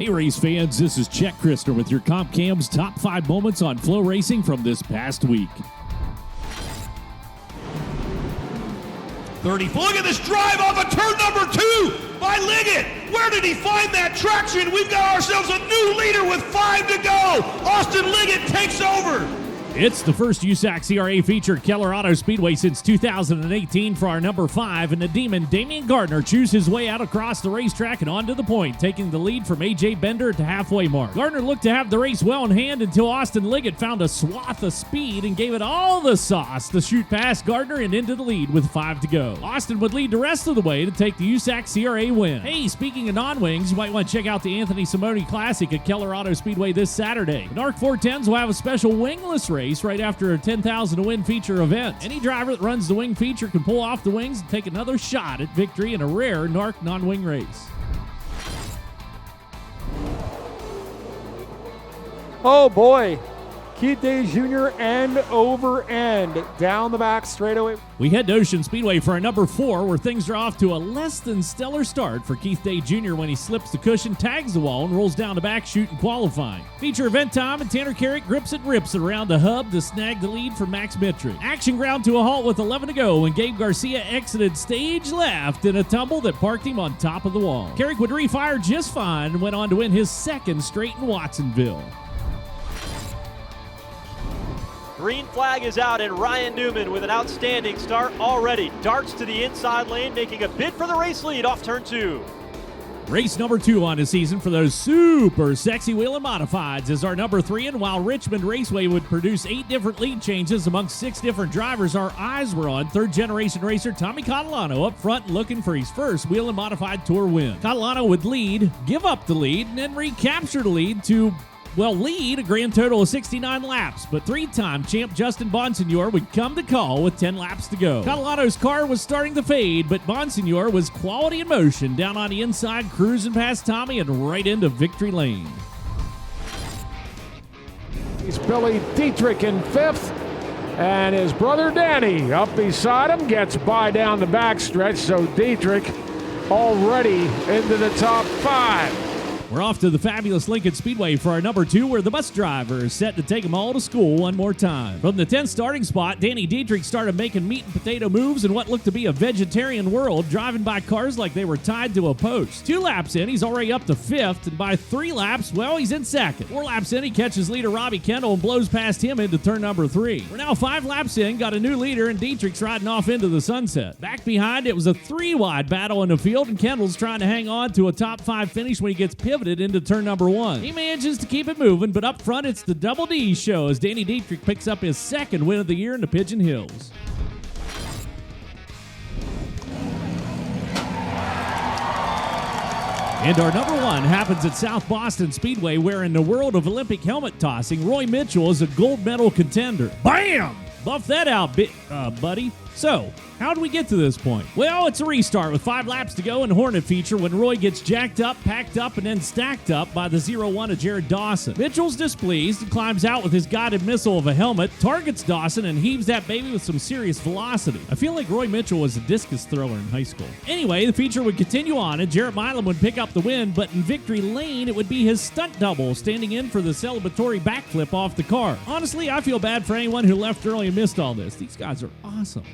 Hey race fans, this is Chet Christer with your CompCam's top 5 moments on FloRacing from this past week. 30. Look at this drive off of turn number 2 by Liggett. Where did he find that traction? We've got ourselves a new leader with 5 to go. Austin Liggett takes over. It's the first USAC CRA feature at Keller Auto Speedway since 2018 for our number 5, and the Demon Damian Gardner chews his way out across the racetrack and onto the point, taking the lead from AJ Bender at the halfway mark. Gardner looked to have the race well in hand until Austin Liggett found a swath of speed and gave it all the sauce to shoot past Gardner and into the lead with 5 to go. Austin would lead the rest of the way to take the USAC CRA win. Hey, speaking of non-wings, you might want to check out the Anthony Simone Classic at Keller Auto Speedway this Saturday. The NARC 410s will have a special wingless race right after a 10,000 to win feature event. Any driver that runs the wing feature can pull off the wings and take another shot at victory in a rare NARC non-wing race. Oh boy, Keith Day Jr. end over end down the back straightaway. We head to Ocean Speedway for our number 4, where things are off to a less than stellar start for Keith Day Jr. when he slips the cushion, tags the wall, and rolls down the back chute in qualifying. Feature event time, and Tanner Carrick grips it and rips it around the hub to snag the lead for Max Mitrick. Action ground to a halt with 11 to go when Gabe Garcia exited stage left in a tumble that parked him on top of the wall. Carrick would refire just fine and went on to win his 2nd straight in Watsonville. Green flag is out, and Ryan Newman with an outstanding start already. Darts to the inside lane, making a bid for the race lead off turn 2. Race number 2 on the season for those super sexy wheeling modifieds is our number 3, and while Richmond Raceway would produce 8 different lead changes amongst 6 different drivers, our eyes were on 3rd-generation racer Tommy Catalano up front looking for his first wheeling modified tour win. Catalano would lead, give up the lead, and then recapture the lead to lead a grand total of 69 laps, but 3-time champ Justin Bonsignor would come to call with 10 laps to go. Catalano's car was starting to fade, but Bonsignor was quality in motion, down on the inside, cruising past Tommy and right into victory lane. He's Billy Dietrich in 5th, and his brother Danny up beside him gets by down the backstretch, so Dietrich already into the top 5. We're off to the fabulous Lincoln Speedway for our number 2, where the bus driver is set to take them all to school one more time. From the 10th starting spot, Danny Dietrich started making meat and potato moves in what looked to be a vegetarian world, driving by cars like they were tied to a post. 2 laps in, he's already up to 5th, and by 3 laps, he's in 2nd. 4 laps in, he catches leader Robbie Kendall and blows past him into turn number 3. We're now 5 laps in, got a new leader, and Dietrich's riding off into the sunset. Back behind, it was a 3-wide battle in the field, and Kendall's trying to hang on to a top 5 finish when he gets pivoted into turn number 1. He manages to keep it moving, but up front it's the Double D show as Danny Dietrich picks up his 2nd win of the year in the Pigeon Hills. And our number 1 happens at South Boston Speedway, where in the world of Olympic helmet tossing, Roy Mitchell is a gold medal contender. Bam! Buff that out, buddy. So, how did we get to this point? Well, it's a restart with 5 laps to go in the Hornet feature when Roy gets jacked up, packed up, and then stacked up by the 0-1 of Jared Dawson. Mitchell's displeased and climbs out with his guided missile of a helmet, targets Dawson, and heaves that baby with some serious velocity. I feel like Roy Mitchell was a discus thrower in high school. Anyway, the feature would continue on, and Jarrett Milam would pick up the win, but in victory lane, it would be his stunt double, standing in for the celebratory backflip off the car. Honestly, I feel bad for anyone who left early and missed all this. These guys are awesome.